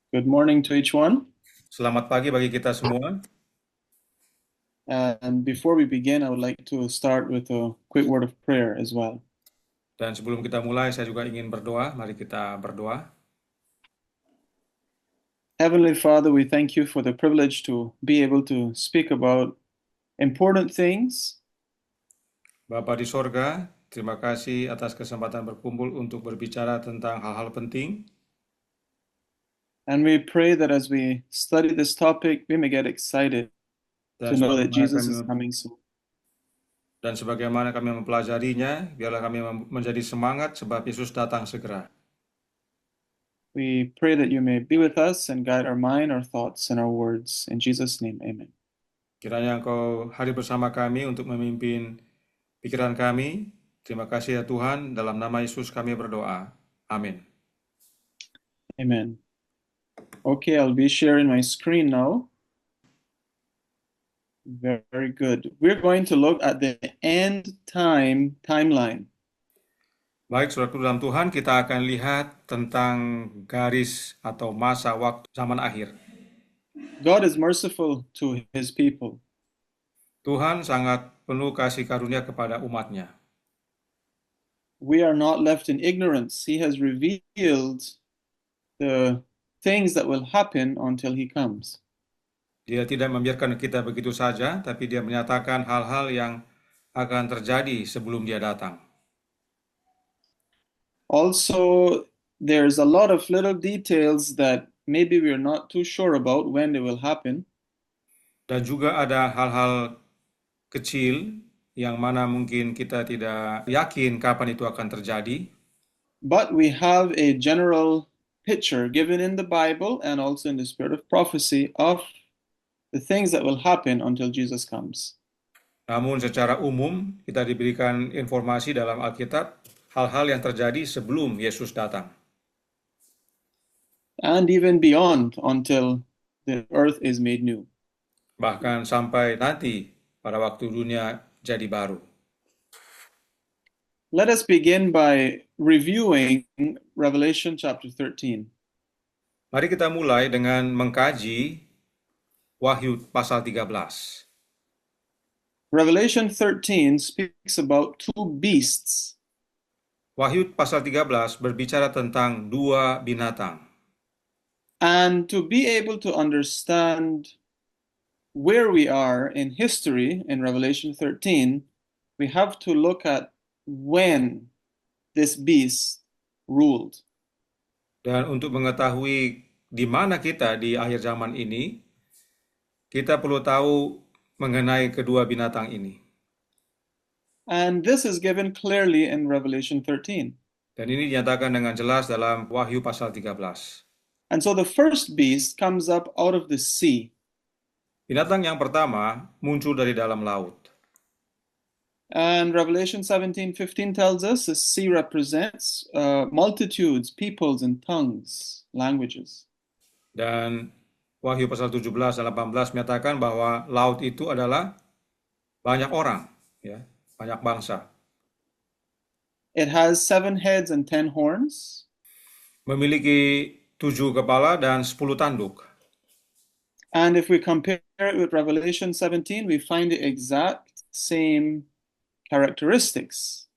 Good morning to each one. Selamat pagi bagi kita semua. And before we begin, I would like to start with a quick word of prayer as well. Dan sebelum kita mulai, saya juga ingin berdoa. Mari kita berdoa. Heavenly Father, we thank you for the privilege to be able to speak about important things. Bapa di sorga, terima kasih atas kesempatan berkumpul untuk berbicara tentang hal-hal penting. And we pray that as we study this topic, we may get excited Dan to know that sebagaimana Jesus kami, is coming soon. dan sebagaimana kami mempelajarinya, biarlah kami menjadi semangat sebab Yesus datang segera. We pray that you may be with us and guide our mind, our thoughts, and our words. In Jesus' name, amen. Kiranya Engkau hadir bersama kami untuk memimpin pikiran kami. Terima kasih ya Tuhan, dalam nama Yesus kami berdoa. Amin. Amen. Okay, I'll be sharing my screen now. Very good. We're going to look at the end time timeline. Baik, saudaraku dalam Tuhan, kita akan lihat tentang garis atau masa waktu zaman akhir. God is merciful to his people. Tuhan sangat penuh kasih karunia kepada umatnya. We are not left in ignorance. He has revealed the things that will happen until he comes. Dia tidak membiarkan kita begitu saja, tapi dia menyatakan hal-hal yang akan terjadi sebelum dia datang. Also, there's a lot of little details that maybe we're not too sure about when they will happen. Dan juga ada hal-hal kecil yang mana mungkin kita tidak yakin kapan itu akan terjadi. But we have a general picture given in the Bible and also in the spirit of prophecy of the things that will happen until Jesus comes. Namun secara umum kita diberikan informasi dalam Alkitab hal-hal yang terjadi sebelum Yesus datang. And even beyond until the earth is made new. Bahkan sampai nanti pada waktu dunia jadi baru. Let us begin by reviewing Revelation chapter 13. Mari kita mulai dengan mengkaji Wahyu pasal 13. Revelation 13 speaks about two beasts. Wahyu pasal 13 berbicara tentang dua binatang. And to be able to understand where we are in history in Revelation 13, we have to look at when this beast ruled. Dan untuk mengetahui di mana kita di akhir zaman ini, kita perlu tahu mengenai kedua binatang ini. And this is given clearly in Revelation 13. Dan ini dinyatakan dengan jelas dalam Wahyu pasal 13. And so the first beast comes up out of the sea. Binatang yang pertama muncul dari dalam laut. And Revelation 17:15 tells us the sea represents multitudes, peoples, and tongues, languages. Dan Wahyu pasal 17 dan 18 menyatakan bahwa laut itu adalah banyak orang, ya, banyak bangsa. It has 7 heads and 10 horns. Memiliki 7 kepala dan 10 tanduk. And if we compare it with Revelation 17, we find the exact same characteristics.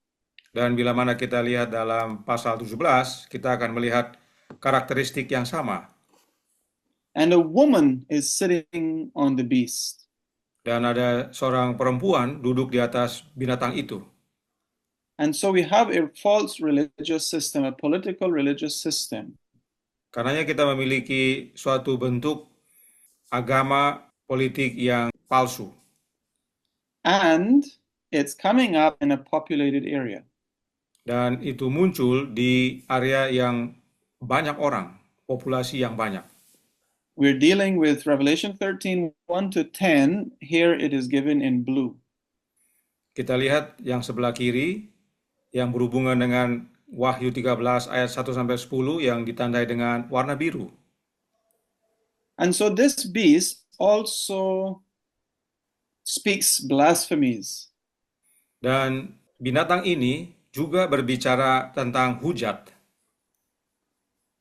Dan bila mana kita lihat dalam pasal 17, kita akan melihat karakteristik yang sama. And a woman is sitting on the beast. Dan ada seorang perempuan duduk di atas binatang itu. And so we have a false religious system, a political religious system. Karenanya kita memiliki suatu bentuk agama politik yang palsu. And it's coming up in a populated area. Dan itu muncul di area yang banyak orang, populasi yang banyak. We're dealing with Revelation 13, 1 to 10. Here it is given in blue. Kita lihat yang sebelah kiri, yang berhubungan dengan Wahyu 13 ayat 1-10 yang ditandai dengan warna biru. And so this beast also speaks blasphemies. Dan binatang ini juga berbicara tentang hujat.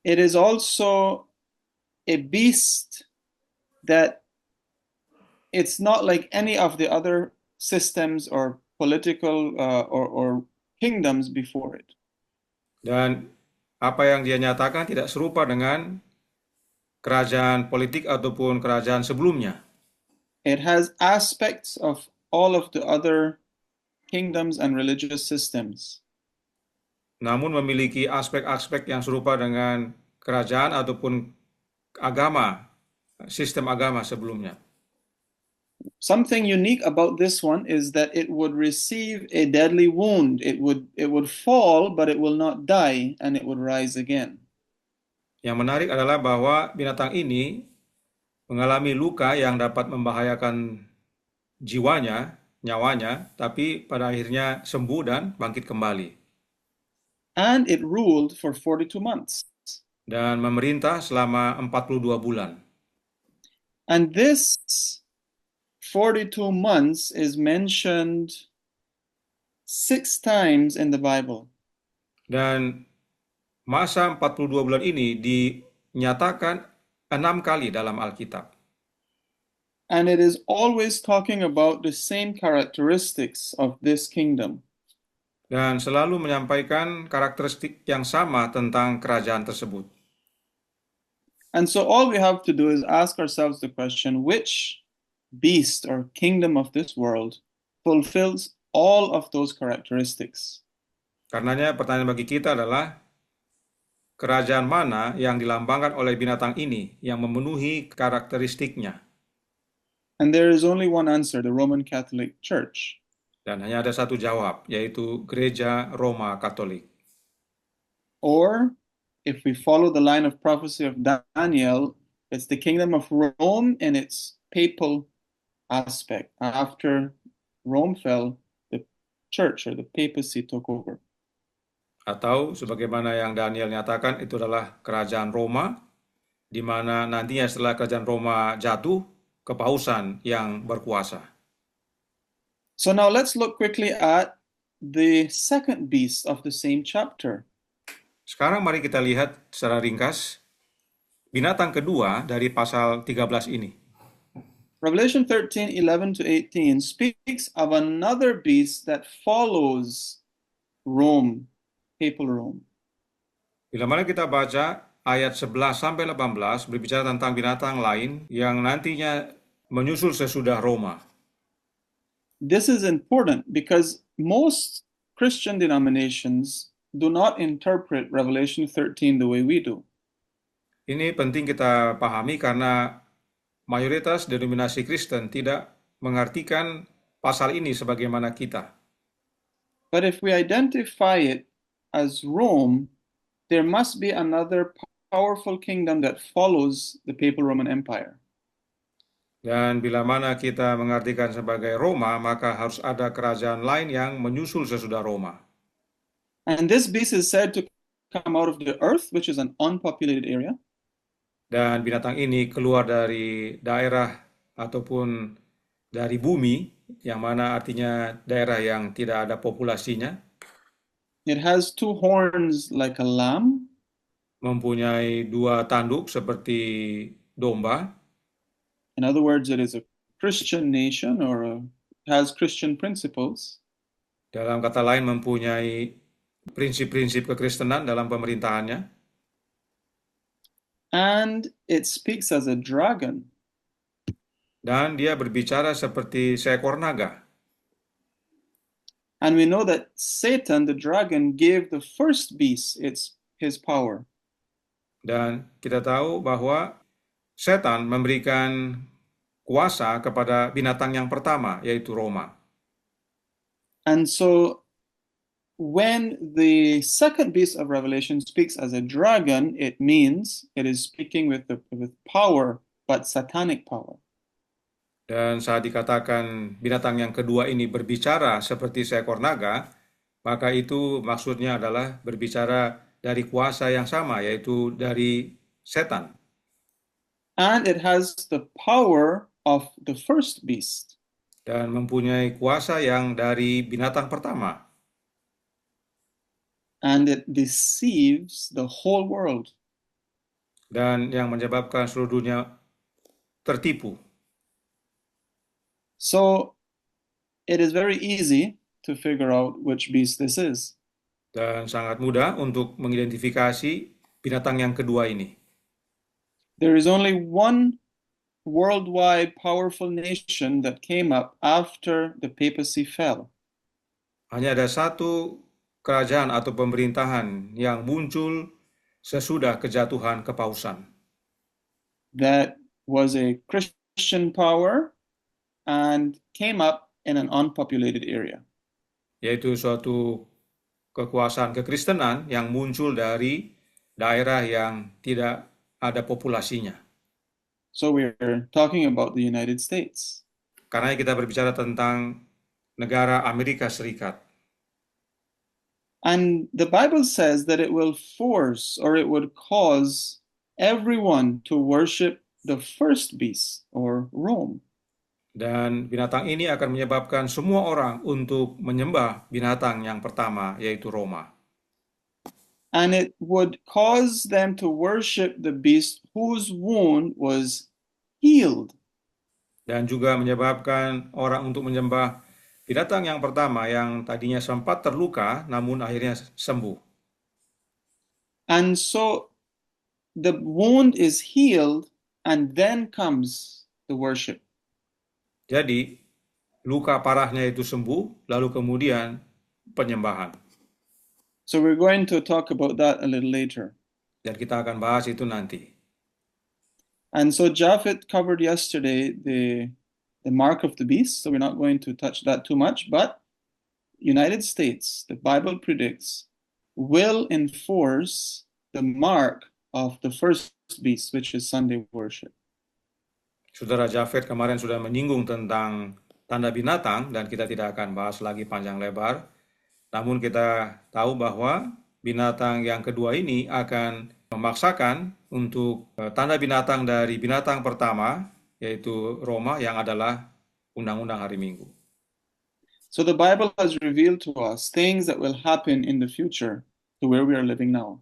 It is also a beast that it's not like any of the other systems or political or kingdoms before it. Dan apa yang dia nyatakan tidak serupa dengan kerajaan politik ataupun kerajaan sebelumnya. It has aspects of all of the other kingdoms and religious systems. Namun memiliki aspek-aspek yang serupa dengan kerajaan ataupun agama, sistem agama sebelumnya. Something unique about this one is that it would receive a deadly wound. It would fall, but it will not die, and it would rise again. Yang menarik adalah bahwa binatang ini mengalami luka yang dapat membahayakan jiwanya, nyawanya, tapi pada akhirnya sembuh dan bangkit kembali. And it ruled for 42 months. Dan memerintah selama 42 bulan. And this 42 months is mentioned 6 times in the Bible. Dan masa 42 bulan ini dinyatakan 6 kali dalam Alkitab. And it is always talking about the same characteristics of this kingdom. Dan selalu menyampaikan karakteristik yang sama tentang kerajaan tersebut. And so all we have to do is ask ourselves the question, which beast or kingdom of this world fulfills all of those characteristics? Karenanya pertanyaan bagi kita adalah, kerajaan mana yang dilambangkan oleh binatang ini yang memenuhi karakteristiknya? And there is only one answer, the Roman Catholic Church. Dan hanya ada satu jawab, yaitu Gereja Roma Katolik. Or, if we follow the line of prophecy of Daniel, it's the kingdom of Rome in its papal aspect. After Rome fell, the church or the papacy took over. Atau sebagaimana yang Daniel nyatakan, itu adalah kerajaan Roma, di mana nantinya setelah kerajaan Roma jatuh, kepausan yang berkuasa. So now let's look quickly at the second beast of the same chapter. Sekarang mari kita lihat secara ringkas binatang kedua dari pasal 13 ini. Revelation 13:11 to 18 speaks of another beast that follows Rome, papal Rome. Bila mana kita baca ayat 11 sampai 18 berbicara tentang binatang lain yang nantinya menyusul sesudah Roma. This is important because most Christian denominations do not interpret Revelation 13 the way we do. Ini penting kita pahami karena mayoritas denominasi Kristen tidak mengartikan pasal ini sebagaimana kita. But if we identify it as Rome, there must be another powerful kingdom that follows the papal Roman Empire. Dan bila mana kita mengartikan sebagai Roma, maka harus ada kerajaan lain yang menyusul sesudah Roma. And this beast is said to come out of the earth, which is an unpopulated area. Dan binatang ini keluar dari daerah ataupun dari bumi, yang mana artinya daerah yang tidak ada populasinya. It has 2 horns like a lamb. Mempunyai 2 tanduk seperti domba. In other words, it is a Christian nation or has Christian principles. Dalam kata lain, mempunyai prinsip-prinsip kekristenan dalam pemerintahannya. And it speaks as a dragon. Dan dia berbicara seperti seekor naga. And we know that Satan, the dragon, gave the first beast his power. Dan kita tahu bahwa setan memberikan kuasa kepada binatang yang pertama, yaitu Roma. And so when the second beast of Revelation speaks as a dragon, it means it is speaking with power, but satanic power. Dan saat dikatakan binatang yang kedua ini berbicara seperti seekor naga, maka itu maksudnya adalah berbicara dari kuasa yang sama, yaitu dari setan. And it has the power of the first beast. Dan mempunyai kuasa yang dari binatang pertama. And it deceives the whole world. dan yang menyebabkan seluruh dunia tertipu. So it is very easy to figure out which beast this is. Dan sangat mudah untuk mengidentifikasi binatang yang kedua ini. There is only one worldwide powerful nation that came up after the papacy fell. Hanya ada satu kerajaan atau pemerintahan yang muncul sesudah kejatuhan kepausan. That was a Christian power and came up in an unpopulated area. Yaitu suatu kekuasaan kekristenan yang muncul dari daerah yang tidak ada populasinya. So we're talking about the United States. Karena kita berbicara tentang negara Amerika Serikat. And the Bible says that it will force or it would cause everyone to worship the first beast or Rome. Dan binatang ini akan menyebabkan semua orang untuk menyembah binatang yang pertama, yaitu Roma. And it would cause them to worship the beast whose wound was healed. Dan juga menyebabkan orang untuk menyembah binatang yang pertama yang tadinya sempat terluka namun akhirnya sembuh. And so the wound is healed and then comes the worship. Jadi luka parahnya itu sembuh, lalu kemudian penyembahan. So we're going to talk about that a little later. Dan kita akan bahas itu nanti. And so Japhet covered yesterday the mark of the beast, so we're not going to touch that too much, but United States, the Bible predicts, will enforce the mark of the first beast, which is Sunday worship. Saudara Japhet kemarin sudah menyinggung tentang tanda binatang dan kita tidak akan bahas lagi panjang lebar. Namun kita tahu bahwa binatang yang kedua ini akan memaksakan untuk tanda binatang dari binatang pertama, yaitu Roma yang adalah undang-undang hari Minggu. So the Bible has revealed to us things that will happen in the future to where we are living now.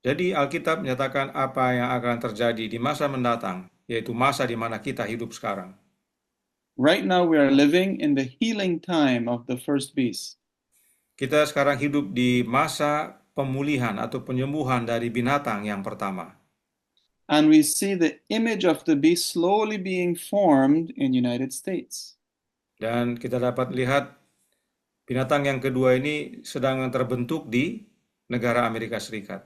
Jadi Alkitab menyatakan apa yang akan terjadi di masa mendatang, yaitu masa di mana kita hidup sekarang. Right now we are living in the healing time of the first beast. Kita sekarang hidup di masa pemulihan atau penyembuhan dari binatang yang pertama. And we see the image of the beast slowly being formed in United States. Dan kita dapat lihat binatang yang kedua ini sedang terbentuk di negara Amerika Serikat.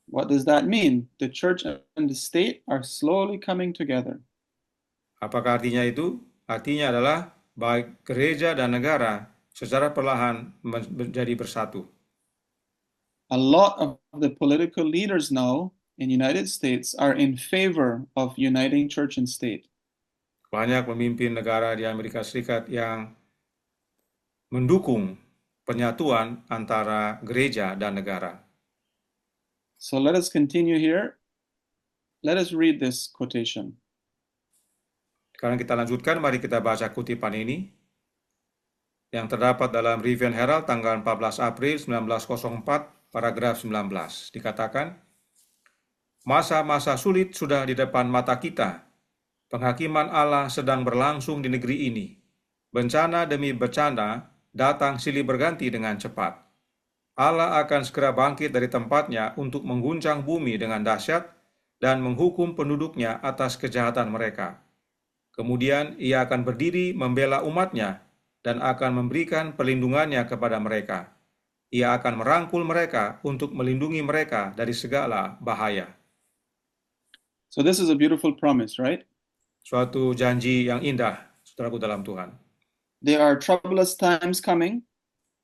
What does that mean? The church and the state are slowly coming together. Apakah artinya itu? Artinya adalah baik gereja dan negara secara perlahan menjadi bersatu. A lot of the political leaders now in United States are in favor of uniting church and state. Banyak pemimpin negara di Amerika Serikat yang mendukung penyatuan antara gereja dan negara. So let us continue here. Let us read this quotation. Sekarang kita lanjutkan, mari kita baca kutipan ini yang terdapat dalam Review and Herald tanggal 14 April 1904, paragraf 19. Dikatakan, masa-masa sulit sudah di depan mata kita. Penghakiman Allah sedang berlangsung di negeri ini. Bencana demi bencana datang silih berganti dengan cepat. Allah akan segera bangkit dari tempatnya untuk mengguncang bumi dengan dahsyat dan menghukum penduduknya atas kejahatan mereka. Kemudian ia akan berdiri membela umatnya dan akan memberikan perlindungannya kepada mereka. Ia akan merangkul mereka untuk melindungi mereka dari segala bahaya. So this is a beautiful promise, right? Suatu janji yang indah, saudaraku dalam Tuhan. There are troublous times coming.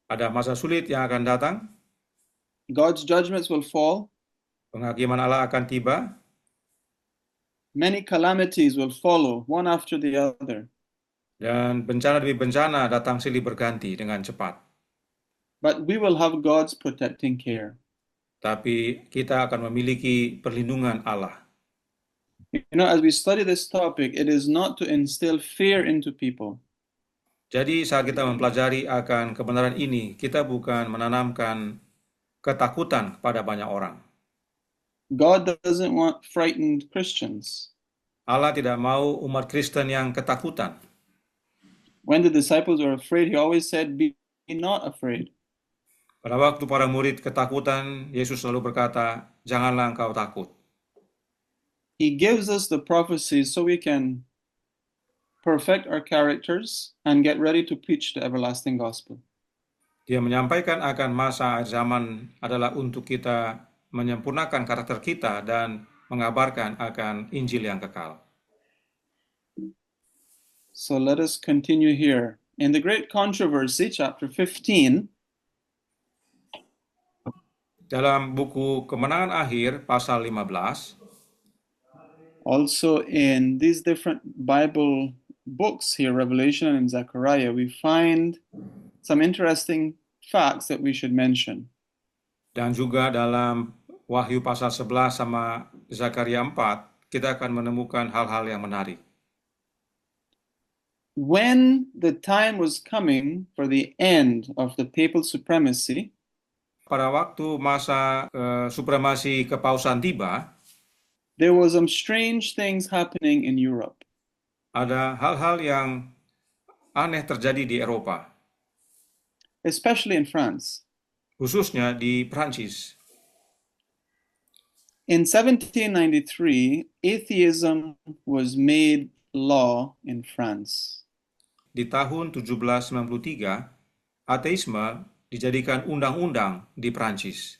Ada masa sulit yang akan datang. God's judgments will fall. Penghakiman Allah akan tiba. Many calamities will follow, one after the other. Dan bencana demi bencana datang silih berganti dengan cepat. But we will have God's protecting care. Tapi kita akan memiliki perlindungan Allah. You know, as we study this topic, it is not to instill fear into people. Jadi saat kita mempelajari akan kebenaran ini, kita bukan menanamkan ketakutan kepada banyak orang. God doesn't want frightened Christians. Allah tidak mau umat Kristen yang ketakutan. When the disciples were afraid, he always said, be not afraid. Pada waktu para murid ketakutan, Yesus selalu berkata, janganlah engkau takut. He gives us the prophecies so we can perfect our characters and get ready to preach the everlasting gospel. Dia menyampaikan akan masa akhir zaman adalah untuk kita menyempurnakan karakter kita dan mengabarkan akan Injil yang kekal. So let us continue here. In the Great Controversy, chapter 15, Dalam buku Kemenangan Akhir, pasal 15, also in these different Bible books here, Revelation and Zechariah, we find some interesting facts that we should mention. dan juga dalam Wahyu pasal 11 sama Zakaria 4, kita akan menemukan hal-hal yang menarik. When the time was coming for the end of the papal supremacy, Pada waktu masa supremasi kepausan tiba, there was some strange things happening in Europe. ada hal-hal yang aneh terjadi di Eropa, Especially in France. khususnya di Prancis. In 1793, atheism was made law in France. Di tahun 1793, ateisme dijadikan undang-undang di Prancis.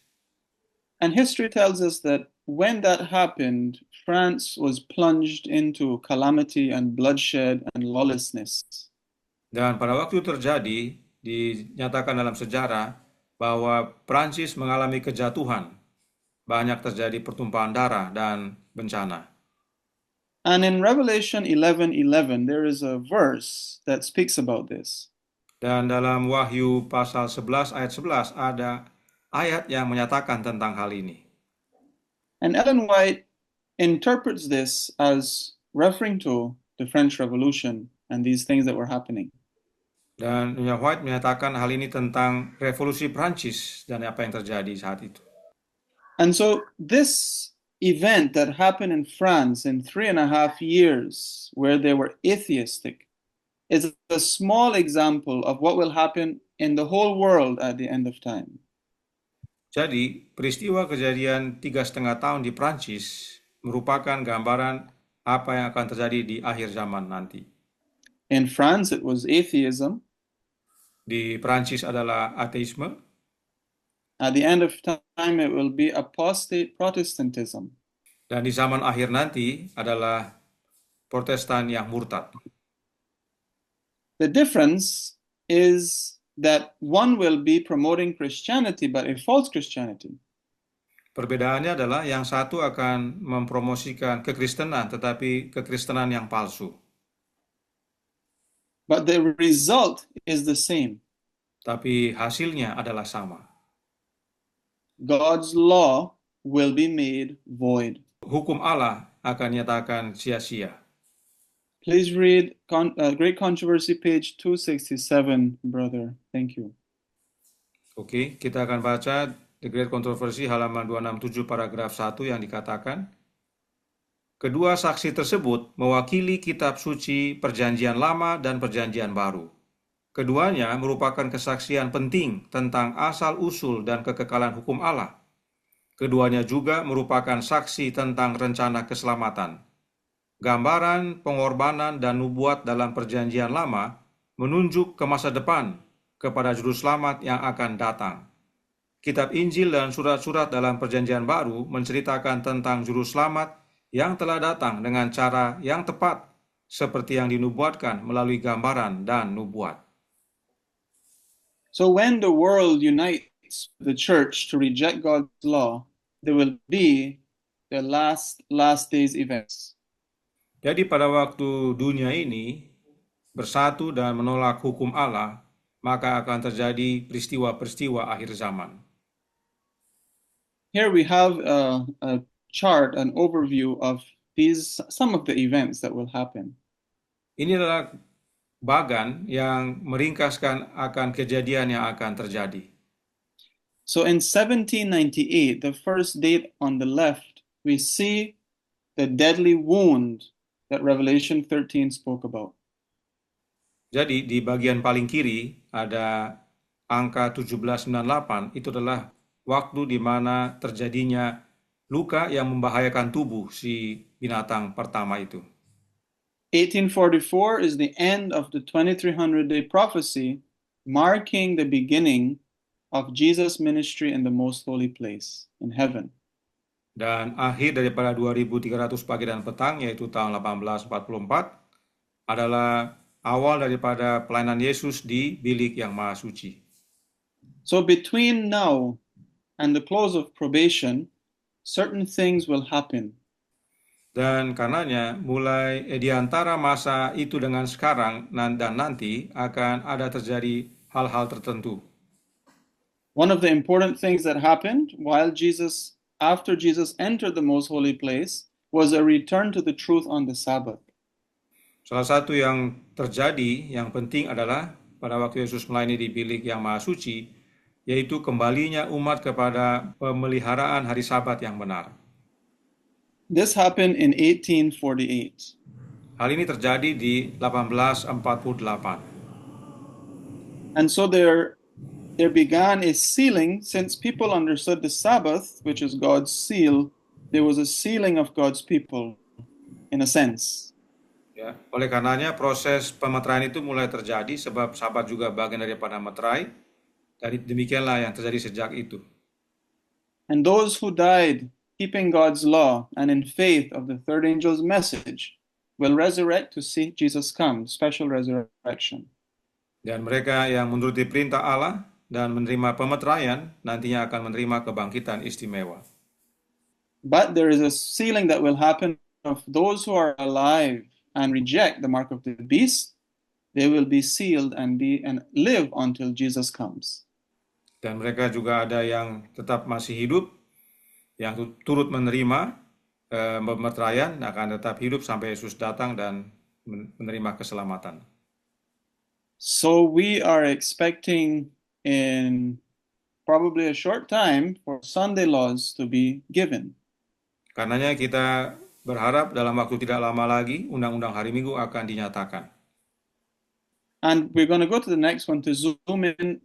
And history tells us that when that happened, France was plunged into calamity and bloodshed and lawlessness. Dan pada waktu terjadi, dinyatakan dalam sejarah bahwa Prancis mengalami kejatuhan. Banyak terjadi pertumpahan darah dan bencana. And in Revelation 11:11, there is a verse that speaks about this. Dan dalam Wahyu pasal 11 ayat 11 ada ayat yang menyatakan tentang hal ini. And Ellen White interprets this as referring to the French Revolution and these things that were happening. Dan Nyonya White menyatakan hal ini tentang revolusi Prancis dan apa yang terjadi saat itu. And so this event that happened in France in 3.5 years, where they were atheistic, is a small example of what will happen in the whole world at the end of time. Jadi, peristiwa kejadian 3,5 tahun di Prancis merupakan gambaran apa yang akan terjadi di akhir zaman nanti. In France, it was atheism. Di Prancis adalah ateisme. At the end of time, it will be apostate Protestantism. Dan di zaman akhir nanti adalah Protestan yang murtad. The difference is that one will be promoting Christianity, but a false Christianity. Perbedaannya adalah yang satu akan mempromosikan kekristenan, tetapi kekristenan yang palsu. But the result is the same. Tapi hasilnya adalah sama. God's law will be made void. Hukum Allah akan nyatakan sia-sia. Please read Great Controversy, page 267, brother. Thank you. Oke, kita akan baca The Great Controversy halaman 267 paragraf 1 yang dikatakan, kedua saksi tersebut mewakili kitab suci Perjanjian Lama dan Perjanjian Baru. Keduanya merupakan kesaksian penting tentang asal-usul dan kekekalan hukum Allah. Keduanya juga merupakan saksi tentang rencana keselamatan. Gambaran, pengorbanan, dan nubuat dalam Perjanjian Lama menunjuk ke masa depan kepada juru selamat yang akan datang. Kitab Injil dan surat-surat dalam Perjanjian Baru menceritakan tentang juru selamat yang telah datang dengan cara yang tepat, seperti yang dinubuatkan melalui gambaran dan nubuat. So when the world unites the church to reject God's law, there will be the last days events. Jadi pada waktu dunia ini bersatu dan menolak hukum Allah, maka akan terjadi peristiwa-peristiwa akhir zaman. Here we have a chart, an overview of some of the events that will happen. Ini adalah bagan yang meringkaskan akan kejadian yang akan terjadi. So in 1798, the first date on the left we see the deadly wound that Revelation 13 spoke about. Jadi di bagian paling kiri ada angka 1798, itu adalah waktu di mana terjadinya luka yang membahayakan tubuh si binatang pertama itu. 1844 is the end of the 2300-day prophecy, marking the beginning of Jesus' ministry in the most holy place, in heaven. Dan akhir daripada 2300 pagi dan petang, yaitu tahun 1844, adalah awal daripada pelayanan Yesus di bilik yang maha suci. So between now and the close of probation, certain things will happen. Dan karenanya mulai di antara masa itu dengan sekarang dan nanti akan ada terjadi hal-hal tertentu. One of the important things that happened after Jesus entered the most holy place was a return to the truth on the Sabbath. Salah satu yang terjadi yang penting adalah pada waktu Yesus melayani di bilik yang maha suci, yaitu kembalinya umat kepada pemeliharaan hari Sabat yang benar. This happened in 1848. Hal ini terjadi di 1848. And so there began a sealing. Since people understood the Sabbath, which is God's seal, there was a sealing of God's people, in a sense. Ya, oleh karenanya proses pemeteraian itu mulai terjadi sebab Sabat juga bagian daripada meterai. Dan demikianlah yang terjadi sejak itu. And those who died keeping God's law and in faith of the third angel's message will resurrect to see Jesus come, special resurrection. Dan mereka yang menuruti perintah Allah dan menerima pemeteraian nantinya akan menerima kebangkitan istimewa. But there is a sealing that will happen of those who are alive and reject the mark of the beast. They will be sealed and live until Jesus comes. Dan mereka juga ada yang tetap masih hidup, yang turut menerima pemeteraian akan tetap hidup sampai Yesus datang dan menerima keselamatan. So we are expecting in probably a short time for Sunday laws to be given. Karenanya kita berharap dalam waktu tidak lama lagi undang-undang hari Minggu akan dinyatakan. And we're going to go to the next one to zoom in.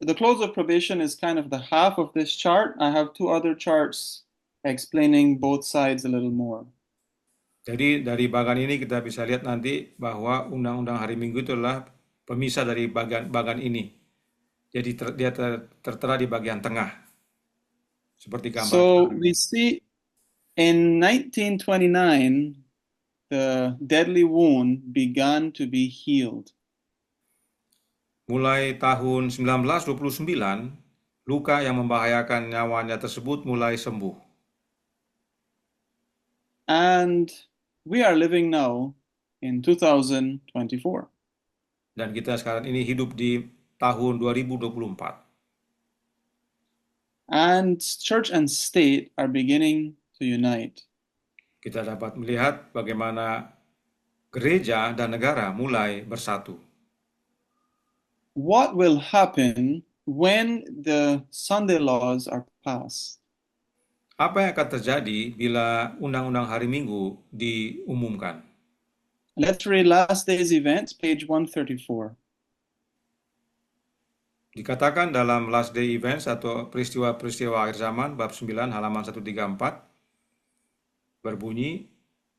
The close of probation is kind of the half of this chart. I have two other charts explaining both sides a little more. Jadi dari bagian ini kita bisa lihat nanti bahwa undang-undang hari Minggu itu adalah pemisah dari bagian ini. Jadi dia tertera di bagian tengah. Seperti gambar. So we see in 1929, the deadly wound began to be healed. Mulai tahun 1929, luka yang membahayakan nyawanya tersebut mulai sembuh. And we are living now in 2024. Dan kita sekarang ini hidup di tahun 2024. And church and state are beginning to unite. Kita dapat melihat bagaimana gereja dan negara mulai bersatu. What will happen when the Sunday laws are passed? Apa yang akan terjadi bila undang-undang hari Minggu diumumkan? Let's read last day's events, page 134. Dikatakan dalam Last Day Events atau peristiwa-peristiwa akhir zaman, bab 9, halaman 134, berbunyi,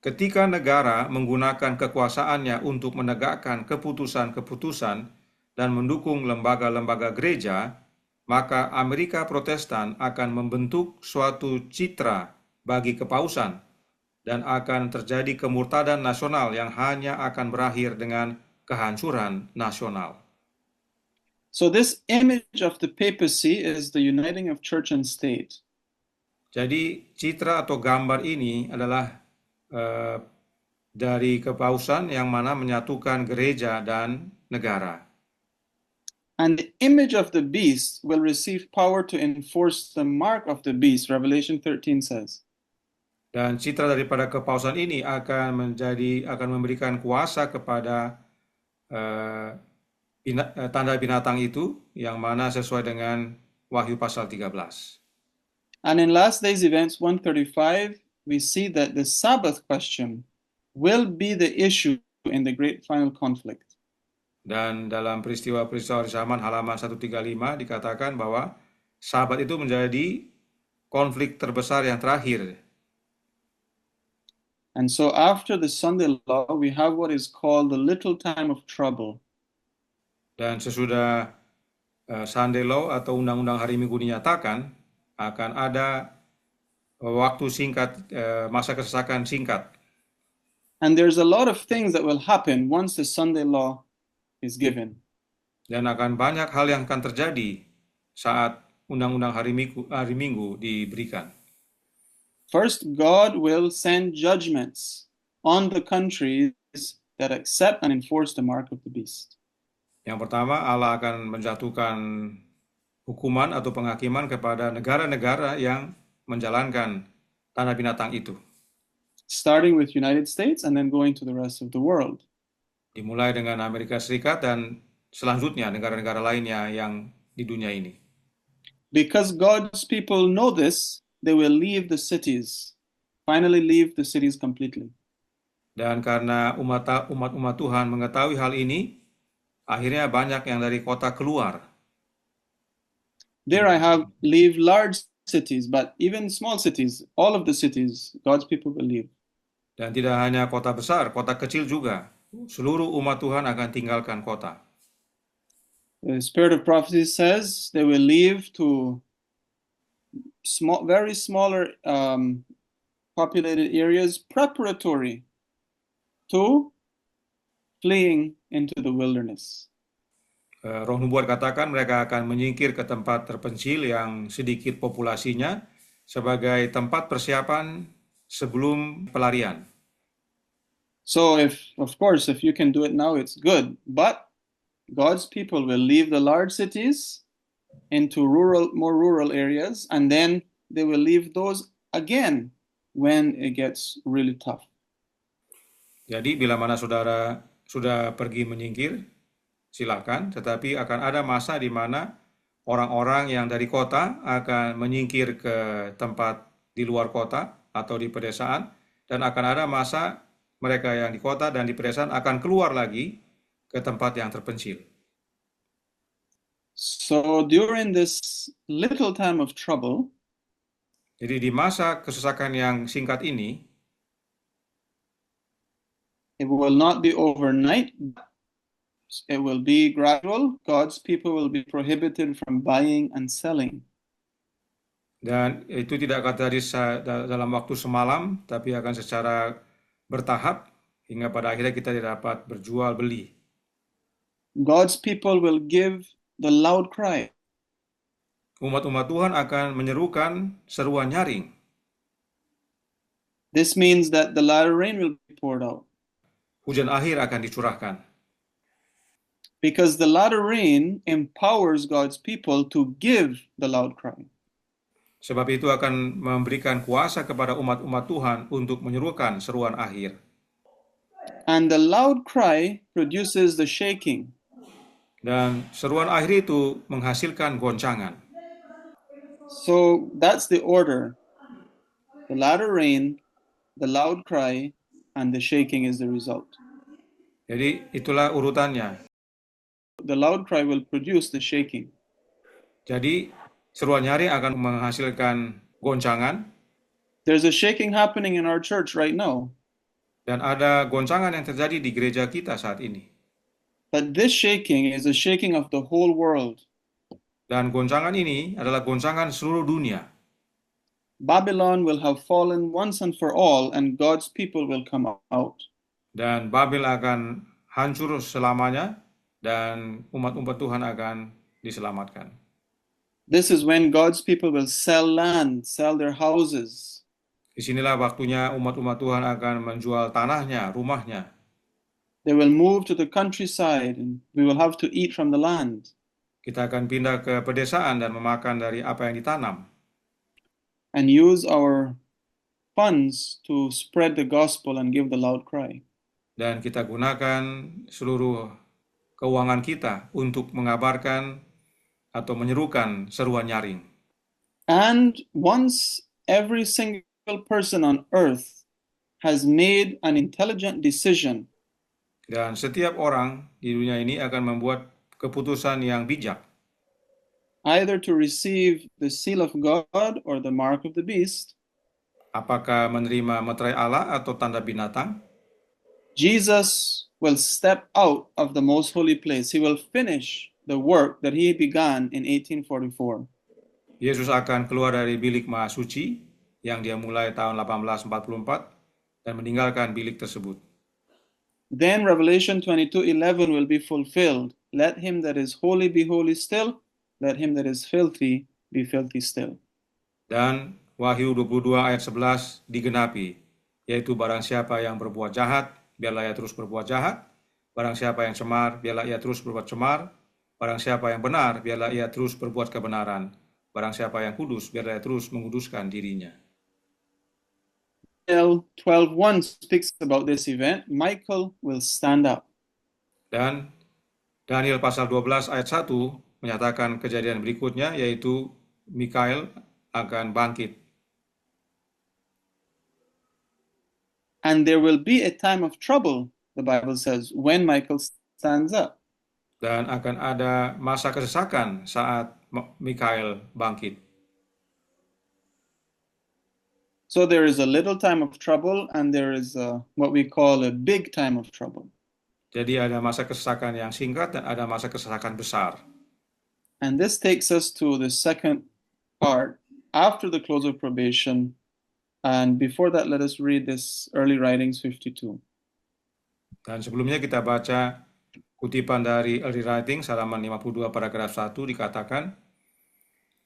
ketika negara menggunakan kekuasaannya untuk menegakkan keputusan-keputusan dan mendukung lembaga-lembaga gereja, maka Amerika Protestan akan membentuk suatu citra bagi kepausan dan akan terjadi kemurtadan nasional yang hanya akan berakhir dengan kehancuran nasional. So this image of the papacy is the uniting of church and state. Jadi citra atau gambar ini adalah dari kepausan yang mana menyatukan gereja dan negara. And the image of the beast will receive power to enforce the mark of the beast, Revelation 13 says. Dan citra daripada kepausan ini akan memberikan kuasa kepada tanda binatang itu, yang mana sesuai dengan Wahyu pasal 13. And in last day's events 135, we see that the Sabbath question will be the issue in the great final conflict. Dan dalam peristiwa-peristiwa hari zaman halaman 135 dikatakan bahwa Sabat itu menjadi konflik terbesar yang terakhir. And so after the Sunday law, we have what is called the little time of trouble. Dan sesudah Sunday Law atau Undang-Undang Hari Minggu dinyatakan, akan ada waktu singkat, masa kesesakan singkat. And there's a lot of things that will happen once the Sunday law is given. Dan akan banyak hal yang akan terjadi saat Undang-Undang Hari Minggu diberikan. First, God will send judgments on the countries that accept and enforce the mark of the beast. Yang pertama, Allah akan menjatuhkan hukuman atau penghakiman kepada negara-negara yang menjalankan tanda binatang itu. Starting with United States and then going to the rest of the world. Dimulai dengan Amerika Serikat dan selanjutnya negara-negara lainnya yang di dunia ini. Because God's people know this, they will leave the cities, finally leave the cities completely. Dan karena umat Tuhan mengetahui hal ini, akhirnya banyak yang dari kota keluar. There I have leave large cities, but even small cities, all of the cities, God's people will leave. Dan tidak hanya kota besar, kota kecil juga. Seluruh umat Tuhan akan tinggalkan kota. The spirit of prophecy says they will leave to very smaller populated areas preparatory to fleeing into the wilderness. Roh Nubuat katakan mereka akan menyingkir ke tempat terpencil yang sedikit populasinya sebagai tempat persiapan sebelum pelarian. So of course, if you can do it now, it's good. But God's people will leave the large cities into more rural areas, and then they will leave those again when it gets really tough. Jadi bila mana saudara sudah pergi menyingkir, silakan. Tetapi akan ada masa di mana orang-orang yang dari kota akan menyingkir ke tempat di luar kota atau di pedesaan, dan akan ada masa mereka yang di kota dan di pedesaan akan keluar lagi ke tempat yang terpencil. So during this little time of trouble, jadi di masa kesesakan yang singkat ini, it will not be overnight. It will be gradual. God's people will be prohibited from buying and selling. Dan itu tidak akan terjadi dalam waktu semalam, tapi akan secara bertahap hingga pada akhirnya kita dapat berjual beli. God's people will give the loud cry. Umat-umat Tuhan akan menyerukan seruan nyaring. This means that the latter rain will be poured out. Hujan akhir akan dicurahkan. Because the latter rain empowers God's people to give the loud cry. Sebab itu akan memberikan kuasa kepada umat-umat Tuhan untuk menyerukan seruan akhir. And the loud cry produces the shaking. Dan seruan akhir itu menghasilkan goncangan. So that's the order. The latter rain, the loud cry, and the shaking is the result. Jadi itulah urutannya. The loud cry will produce the shaking. Jadi seruan nyaring akan menghasilkan goncangan. There's a shaking happening in our church right now. Dan ada goncangan yang terjadi di gereja kita saat ini. But this shaking is a shaking of the whole world. Dan goncangan ini adalah goncangan seluruh dunia. Babylon will have fallen once and for all, and God's people will come out. Dan Babel akan hancur selamanya, dan umat-umat Tuhan akan diselamatkan. This is when God's people will sell land, sell their houses. Disinilah waktunya umat-umat Tuhan akan menjual tanahnya, rumahnya. They will move to the countryside, and we will have to eat from the land. Kita akan pindah ke pedesaan dan memakan dari apa yang ditanam. And use our funds to spread the gospel and give the loud cry. Dan kita gunakan seluruh keuangan kita untuk mengabarkan atau menyerukan seruan nyaring. And once every single person on earth has made an intelligent decision Dan setiap orang di dunia ini akan membuat keputusan yang bijak, either to receive the seal of God or the mark of the beast, apakah menerima meterai Allah atau tanda binatang. Jesus will step out of the most holy place. He will finish the work that he began in 1844. Yesus akan keluar dari bilik Maha Suci yang dia mulai tahun 1844 dan meninggalkan bilik tersebut. Then Revelation 22:11 will be fulfilled. Let him that is holy be holy still. Let him that is filthy be filthy still. Dan Wahyu 22 ayat 11 digenapi, yaitu barang siapa yang berbuat jahat, biarlah ia terus berbuat jahat. Barang siapa yang cemar, biarlah ia terus berbuat cemar. Barang siapa yang benar, biarlah ia terus berbuat kebenaran. Barang siapa yang kudus, biarlah ia terus menguduskan dirinya. Daniel 12:1 speaks about this event. Michael will stand up. Dan Daniel pasal 12 ayat 1 menyatakan kejadian berikutnya, yaitu Mikael akan bangkit. And there will be a time of trouble, the Bible says, when Michael stands up. Dan akan ada masa kesesakan saat Mikael bangkit. So there is a little time of trouble and there is what we call a big time of trouble. Jadi ada masa kesesakan yang singkat dan ada masa kesesakan besar. And this takes us to the second part after the close of probation. And before that, let us read this early writings 52. Dan sebelumnya kita baca kutipan dari Early Writings halaman 52 paragraf 1 dikatakan,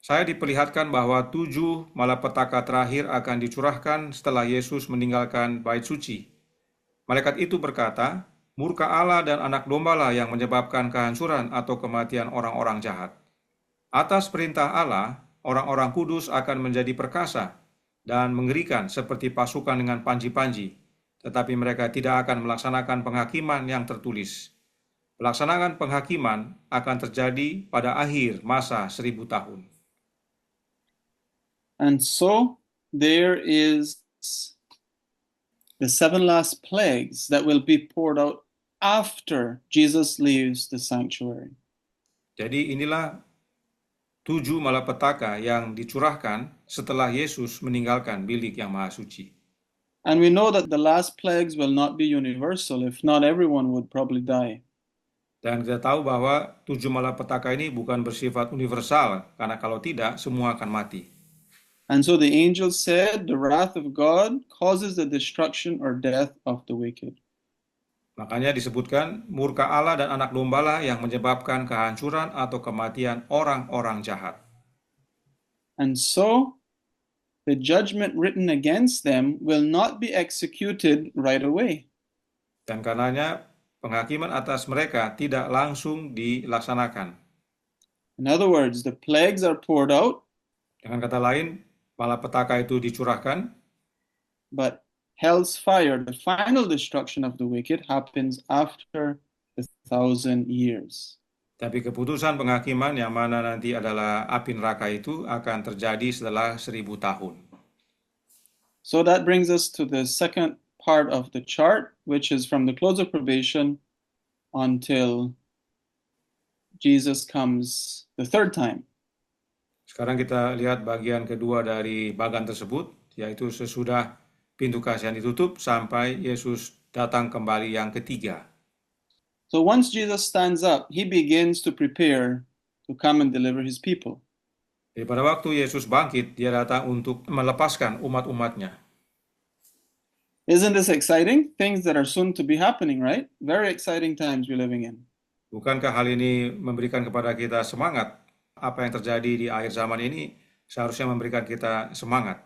saya diperlihatkan bahwa 7 malapetaka terakhir akan dicurahkan setelah Yesus meninggalkan bait suci. Malaikat itu berkata, murka Allah dan anak dombalah yang menyebabkan kehancuran atau kematian orang-orang jahat. Atas perintah Allah, orang-orang kudus akan menjadi perkasa dan mengerikan seperti pasukan dengan panji-panji, tetapi mereka tidak akan melaksanakan penghakiman yang tertulis. Pelaksanaan penghakiman akan terjadi pada akhir masa 1000 tahun. And so there is the 7 last plagues that will be poured out after Jesus leaves the sanctuary. Jadi inilah 7 malapetaka yang dicurahkan setelah Yesus meninggalkan bilik yang maha suci. And we know that the last plagues will not be universal. If not, everyone would probably die. Dan kita tahu bahwa 7 malapetaka ini bukan bersifat universal, karena kalau tidak, semua akan mati. And so the angel said, the wrath of God causes the destruction or death of the wicked. Makanya disebutkan murka Allah dan anak dombalah yang menyebabkan kehancuran atau kematian orang-orang jahat. And so the judgment written against them will not be executed right away. Dan karenanya penghakiman atas mereka tidak langsung dilaksanakan. In other words, the plagues are poured out. Dengan kata lain, malapetaka itu dicurahkan, but hell's fire, the final destruction of the wicked, happens after the 1,000 years. Tapi keputusan penghakiman yang mana nanti adalah api neraka itu akan terjadi setelah 1000 tahun. So that brings us to the second part of the chart, which is from the close of probation until Jesus comes the third time. Sekarang kita lihat bagian kedua dari bagan tersebut, yaitu sesudah pintu kasihan ditutup sampai Yesus datang kembali yang ketiga. So once Jesus stands up, he begins to prepare to come and deliver his people. Jadi pada waktu Yesus bangkit, dia datang untuk melepaskan umat-umatnya. Isn't this exciting? Things that are soon to be happening, right? Very exciting times we're living in. Bukankah hal ini memberikan kepada kita semangat? Apa yang terjadi di akhir zaman ini seharusnya memberikan kita semangat.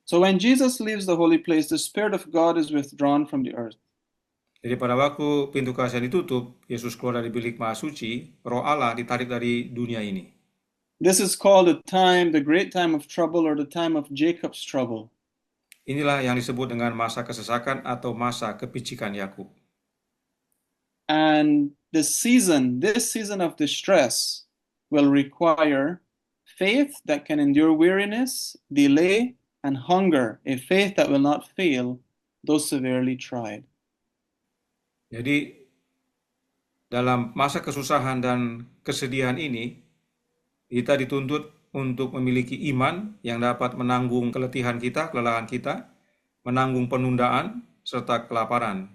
So when Jesus leaves the holy place, the Spirit of God is withdrawn from the earth. Jadi pada waktu pintu kasihan ditutup, Yesus keluar dari bilik maha suci, roh Allah ditarik dari dunia ini. This is called the great time of trouble, or the time of Jacob's trouble. Inilah yang disebut dengan masa kesesakan atau masa kepicikan Yakub. And this season of distress will require faith that can endure weariness, delay, and hunger, a faith that will not fail, though severely tried. Jadi dalam masa kesusahan dan kesedihan ini, kita dituntut untuk memiliki iman yang dapat menanggung keletihan kita, kelelahan kita, menanggung penundaan, serta kelaparan.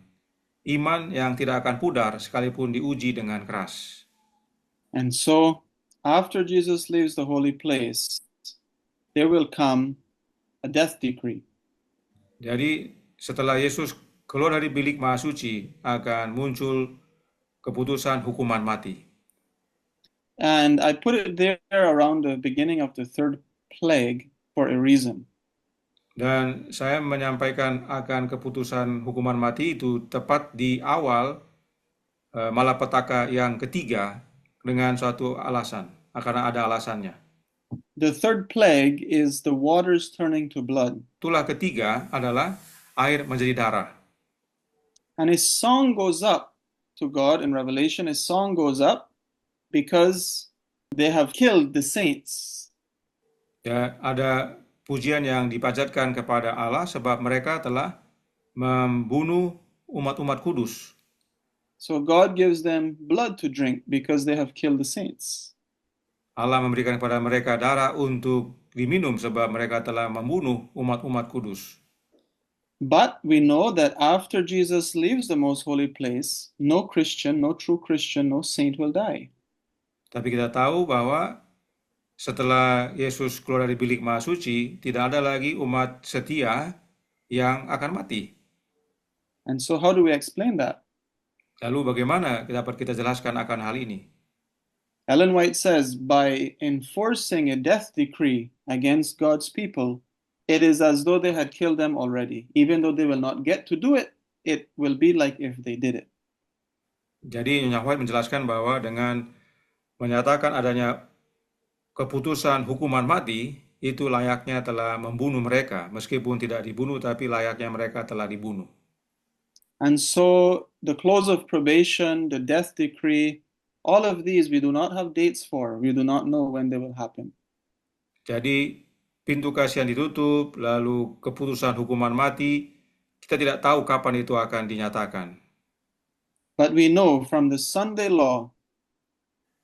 Iman yang tidak akan pudar sekalipun diuji dengan keras. And so, after Jesus leaves the holy place, there will come a death decree. Jadi setelah Yesus keluar dari bilik maha suci, akan muncul keputusan hukuman mati. And I put it there around the beginning of the third plague for a reason. Dan saya menyampaikan akan keputusan hukuman mati itu tepat di awal malapetaka yang ketiga dengan suatu alasan, karena ada alasannya. The third plague is the waters turning to blood. Tulah ketiga adalah air menjadi darah. And a song goes up to God in Revelation. A song goes up because they have killed the saints. Ya, ada pujian yang dipanjatkan kepada Allah sebab mereka telah membunuh umat-umat kudus. So God gives them blood to drink because they have killed the saints. Allah memberikan kepada mereka darah untuk diminum sebab mereka telah membunuh umat-umat kudus. But we know that after Jesus leaves the most holy place, no Christian, no true Christian, no saint will die. Tapi kita tahu bahwa setelah Yesus keluar dari bilik maha suci, tidak ada lagi umat setia yang akan mati. And so how do we explain that? Lalu bagaimana dapat kita jelaskan akan hal ini? Ellen White says, by enforcing a death decree against God's people, it is as though they had killed them already. Even though they will not get to do it, it will be like if they did it. Jadi Nyonya White menjelaskan bahwa dengan menyatakan adanya keputusan hukuman mati, itu layaknya telah membunuh mereka. Meskipun tidak dibunuh, tapi layaknya mereka telah dibunuh. And so the close of probation, the death decree, all of these we do not have dates for. We do not know when they will happen. Jadi pintu kasihan ditutup, lalu keputusan hukuman mati, kita tidak tahu kapan itu akan dinyatakan. But we know from the Sunday law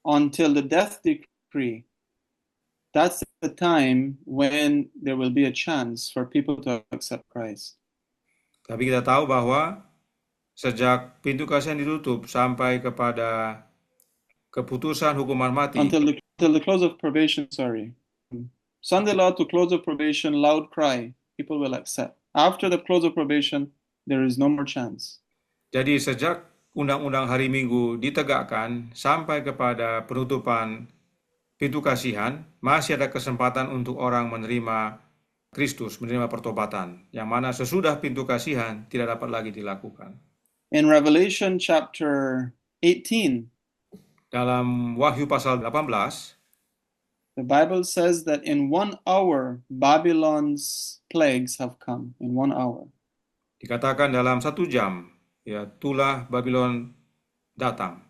until the death decree, that's the time when there will be a chance for people to accept Christ. Tapi kita tahu bahwa sejak pintu kasihan ditutup sampai kepada keputusan hukuman mati, Until the close of probation, Sunday law to close of probation, loud cry, people will accept. After the close of probation, there is no more chance. jadi sejak undang-undang hari Minggu ditegakkan sampai kepada penutupan pintu kasihan, masih ada kesempatan untuk orang menerima Kristus, menerima pertobatan, yang mana sesudah pintu kasihan tidak dapat lagi dilakukan. In Revelation chapter 18, Dalam Wahyu pasal 18, the Bible says that in 1 hour, Babylon's plagues have come. In 1 hour. dikatakan dalam 1 jam, ya, tulah Babylon datang.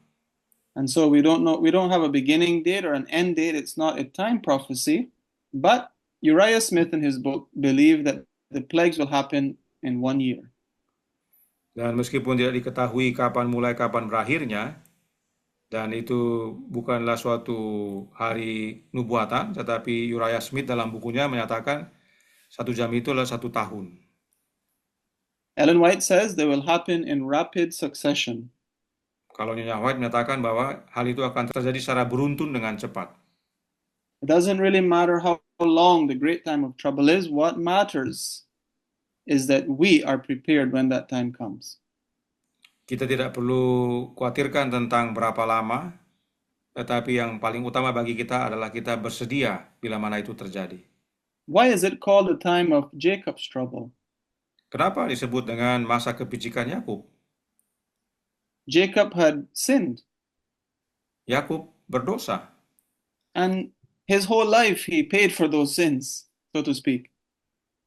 And so we don't have a beginning date or an end date. It's not a time prophecy. But Uriah Smith in his book believed that the plagues will happen in 1 year. Dan meskipun tidak diketahui kapan mulai, kapan berakhirnya, dan itu bukanlah suatu hari nubuatan, tetapi Uriah Smith dalam bukunya menyatakan 1 jam itu adalah 1 tahun. Ellen White says they will happen in rapid succession. Kalau Nyonya White menyatakan bahwa hal itu akan terjadi secara beruntun dengan cepat. It doesn't really matter how long the great time of trouble is. What matters is that we are prepared when that time comes. Kita tidak perlu khawatirkan tentang berapa lama, tetapi yang paling utama bagi kita adalah kita bersedia bila mana itu terjadi. Why is it called the time of Jacob's trouble? Kenapa disebut dengan masa kepicikan Yakub? Jacob had sinned, Yakub berdosa, and his whole life he paid for those sins, so to speak.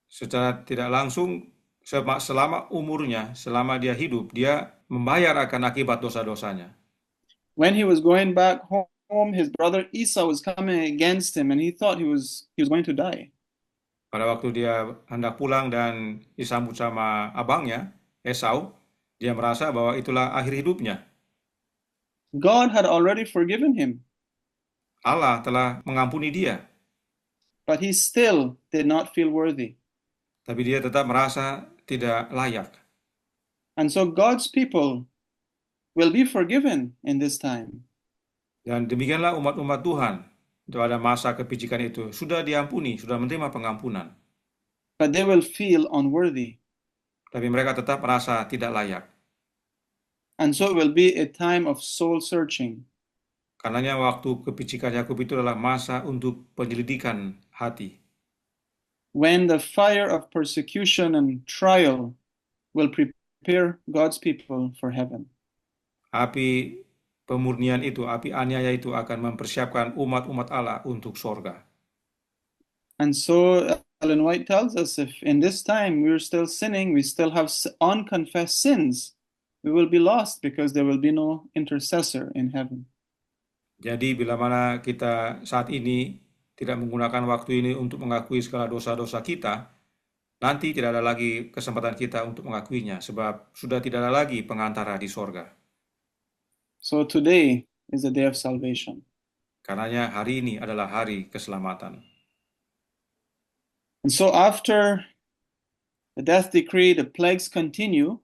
secara tidak langsung selama umurnya, selama dia hidup, dia membayar akan akibat dosa-dosanya. When he was going back home, his brother Esau was coming against him, and he thought he was going to die. Pada waktu dia hendak pulang dan disambut sama abangnya, Esau, dia merasa bahwa itulah akhir hidupnya. God had already forgiven him, Allah telah mengampuni dia, but he still did not feel worthy. tapi dia tetap merasa tidak layak. And so God's people will be forgiven in this time. Dan demikianlah umat-umat Tuhan pada masa kepicikan itu sudah diampuni, sudah menerima pengampunan. But they will feel unworthy. Tapi mereka tetap merasa tidak layak. And so it will be a time of soul searching. Karenanya waktu kepicikan Yakub itu adalah masa untuk penyelidikan hati. When the fire of persecution and trial will prepare God's people for heaven. Api pemurnian itu, api aniaya itu akan mempersiapkan umat-umat Allah untuk sorga. And so Ellen White tells us if in this time we're still sinning, we still have unconfessed sins, we will be lost because there will be no intercessor in heaven. Jadi bila mana kita saat ini tidak menggunakan waktu ini untuk mengakui segala dosa-dosa kita, nanti tidak ada lagi kesempatan kita untuk mengakuinya, sebab sudah tidak ada lagi pengantara di sorga. So today is the day of salvation. Karenanya hari ini adalah hari keselamatan. And so after the death decree, the plagues continue.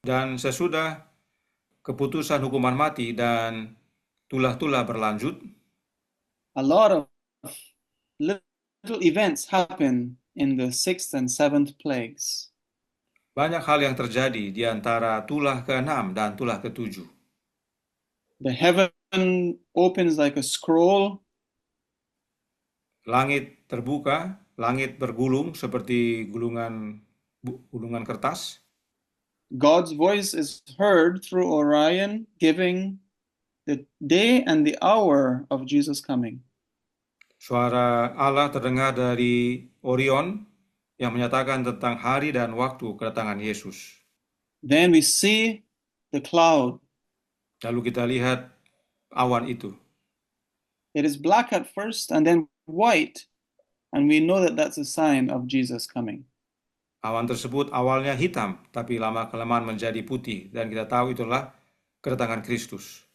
Dan sesudah keputusan hukuman mati dan tulah-tulah berlanjut, a lot of little events happen in the sixth and seventh plagues. banyak hal yang terjadi di antara tulah ke-6 dan tulah ke-7. The heaven opens like a scroll. Langit terbuka, langit bergulung seperti gulungan kertas. God's voice is heard through Orion, giving the day and the hour of Jesus' coming. Suara Allah terdengar dari Orion yang menyatakan tentang hari dan waktu kedatangan Yesus. Then we see the cloud. Lalu kita lihat awan itu. It is black at first and then white, and we know that that's a sign of Jesus coming. Awan tersebut awalnya hitam, tapi lama-kelamaan menjadi putih, dan kita tahu itulah kedatangan Kristus.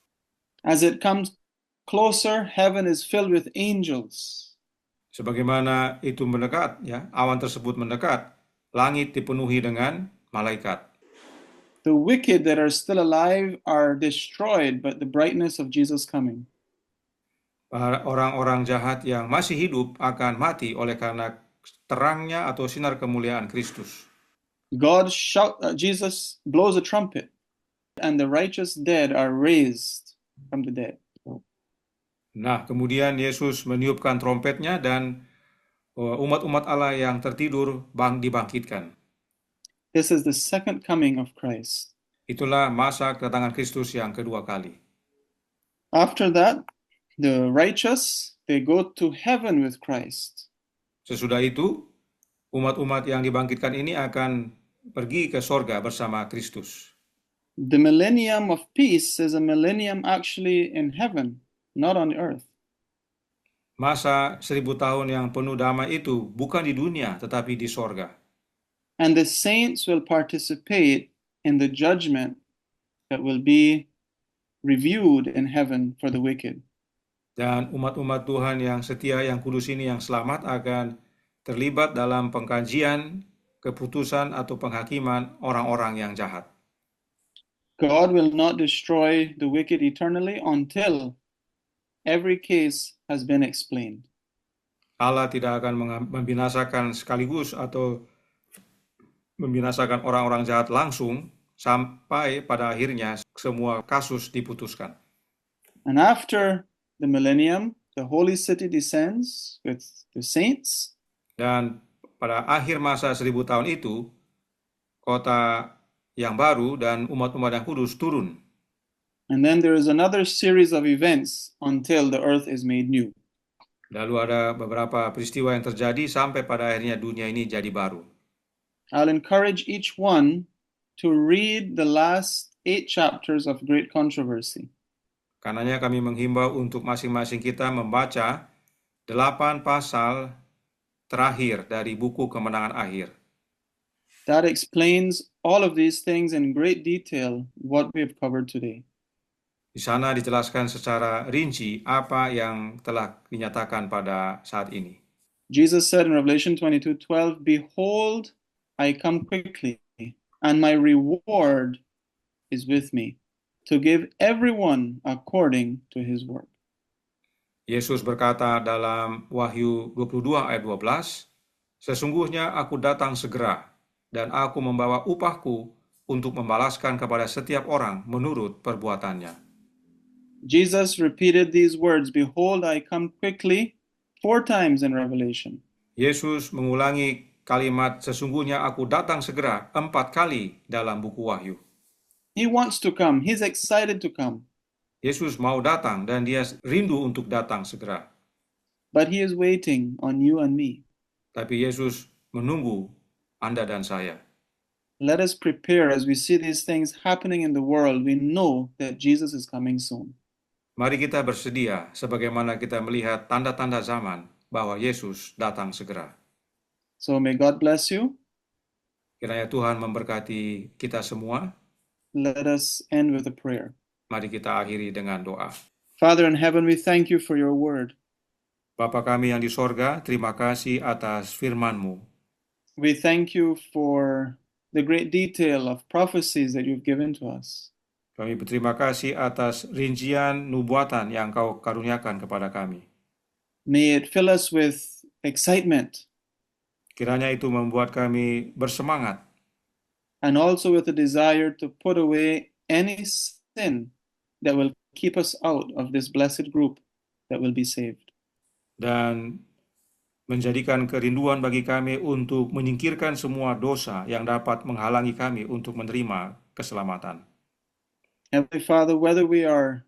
As it comes closer, heaven is filled with angels. Sebagaimana itu mendekat, ya, awan tersebut mendekat, langit dipenuhi dengan malaikat. The wicked that are still alive are destroyed by the brightness of Jesus coming. Orang-orang jahat yang masih hidup akan mati oleh karena terangnya atau sinar kemuliaan Kristus. Jesus blows a trumpet, and the righteous dead are raised from the dead. Nah, kemudian Yesus meniupkan trompetnya dan umat-umat Allah yang tertidur dibangkitkan. This is the second coming of Christ. Itulah masa kedatangan Kristus yang kedua kali. After that, the righteous, they go to heaven with Christ. Sesudah itu, umat-umat yang dibangkitkan ini akan pergi ke sorga bersama Kristus. The millennium of peace is a millennium actually in heaven, not on the earth. Masa 1000 tahun yang penuh damai itu bukan di dunia, tetapi di sorga. And the saints will participate in the judgment that will be reviewed in heaven for the wicked. Dan umat-umat Tuhan yang setia, yang kudus ini, yang selamat akan terlibat dalam pengkajian, keputusan atau penghakiman orang-orang yang jahat. God will not destroy the wicked eternally until every case has been explained. Allah tidak akan membinasakan sekaligus atau membinasakan orang-orang jahat langsung sampai pada akhirnya semua kasus diputuskan. And after the millennium, the holy city descends with the saints. Dan pada akhir masa 1000 tahun itu, kota yang baru dan umat-umat yang kudus turun. And then there is another series of events until the earth is made new. Lalu ada beberapa peristiwa yang terjadi sampai pada akhirnya dunia ini jadi baru. I'll encourage each one to read the last 8 chapters of Great Controversy. Karenanya kami menghimbau untuk masing-masing kita membaca 8 pasal terakhir dari buku Kemenangan Akhir. That explains all of these things in great detail, what we have covered today. Di sana dijelaskan secara rinci apa yang telah dinyatakan pada saat ini. Jesus said in Revelation 22:12, "Behold, I come quickly, and my reward is with me, to give everyone according to his work." Yesus berkata dalam Wahyu 22 ayat 12, "Sesungguhnya aku datang segera, dan aku membawa upahku untuk membalaskan kepada setiap orang menurut perbuatannya." Jesus repeated these words, "Behold, I come quickly," 4 times in Revelation. Yesus mengulangi kalimat "sesungguhnya aku datang segera" 4 kali dalam buku Wahyu. He wants to come. He's excited to come. Yesus mau datang dan dia rindu untuk datang segera. But he is waiting on you and me. Tapi Yesus menunggu Anda dan saya. Let us prepare as we see these things happening in the world. We know that Jesus is coming soon. Mari kita bersedia sebagaimana kita melihat tanda-tanda zaman bahwa Yesus datang segera. So may God bless you. Kiranya Tuhan memberkati kita semua. Let us end with a prayer. Mari kita akhiri dengan doa. Father in heaven, we thank you for your word. Bapa kami yang di sorga, terima kasih atas firman-Mu. We thank you for the great detail of prophecies that you've given to us. Kami berterima kasih atas rincian nubuatan yang Kau karuniakan kepada kami. May it fill us with excitement Kiranya itu membuat kami bersemangat and also with a desire to put away any sin that will keep us out of this blessed group that will be saved. dan menjadikan kerinduan bagi kami untuk menyingkirkan semua dosa yang dapat menghalangi kami untuk menerima keselamatan. Heavenly Father, whether we are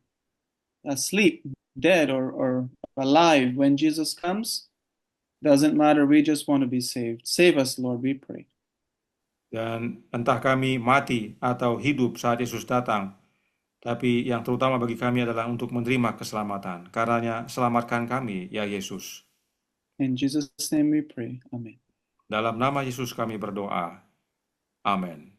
asleep, dead, or alive when Jesus comes, doesn't matter. We just want to be saved. Save us, Lord, we pray. Dan entah kami mati atau hidup saat Yesus datang, tapi yang terutama bagi kami adalah untuk menerima keselamatan. Karenanya selamatkan kami, ya Yesus. In Jesus' name we pray. Amen. Dalam nama Yesus kami berdoa. Amin.